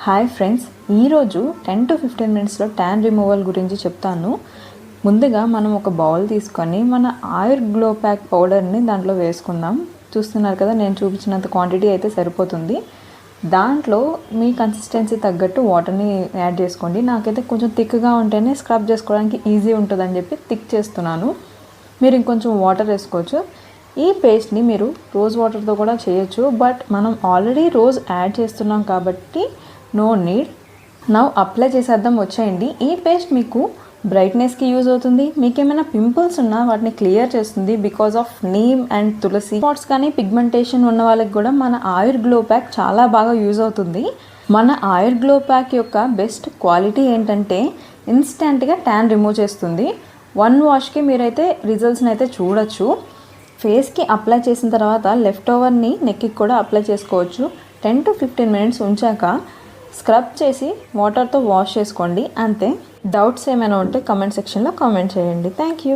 Hi friends, ఈరోజు 10 to 15 మినిట్స్లో tan removal గురించి చెప్తాను. ముందుగా మనం ఒక బౌల్ తీసుకొని మన ఆయిల్ గ్లో ప్యాక్ పౌడర్ని దాంట్లో వేసుకుందాం. చూస్తున్నారు కదా, నేను చూపించినంత క్వాంటిటీ అయితే సరిపోతుంది. దాంట్లో మీ కన్సిస్టెన్సీ తగ్గట్టు వాటర్ని యాడ్ చేసుకోండి. నాకైతే కొంచెం థిక్గా ఉంటేనే స్క్రబ్ చేసుకోవడానికి ఈజీ ఉంటుందని చెప్పి థిక్ చేస్తున్నాను. మీరు ఇంకొంచెం వాటర్ వేసుకోవచ్చు. ఈ పేస్ట్ని మీరు రోజ్ వాటర్తో కూడా చేయొచ్చు, బట్ మనం ఆల్రెడీ రోజ్ యాడ్ చేస్తున్నాం కాబట్టి నో నీడ్. నౌ అప్లై చేసేద్దాం, వచ్చేయండి. ఈ పేస్ట్ మీకు బ్రైట్నెస్కి యూజ్ అవుతుంది. మీకు ఏమైనా పింపుల్స్ ఉన్నా వాటిని క్లియర్ చేస్తుంది because of neem and tulsi. Spots కానీ పిగ్మెంటేషన్ ఉన్న వాళ్ళకి కూడా మన ఆయిల్ గ్లో ప్యాక్ చాలా బాగా యూజ్ అవుతుంది. మన ఆయిల్ గ్లో ప్యాక్ యొక్క బెస్ట్ క్వాలిటీ ఏంటంటే ఇన్స్టెంట్గా ట్యాన్ రిమూవ్ చేస్తుంది. 1 వాష్కి మీరైతే రిజల్ట్స్ని అయితే చూడొచ్చు. ఫేస్కి అప్లై చేసిన తర్వాత లెఫ్ట్ ఓవర్ని నెక్కి కూడా అప్లై చేసుకోవచ్చు. 10 to 15 మినిట్స్ ఉంచాక స్క్రబ్ చేసి వాటర్తో వాష్ చేసుకోండి, అంతే. డౌట్స్ ఏమైనా ఉంటే కామెంట్ సెక్షన్లో కామెంట్ చేయండి. Thank you.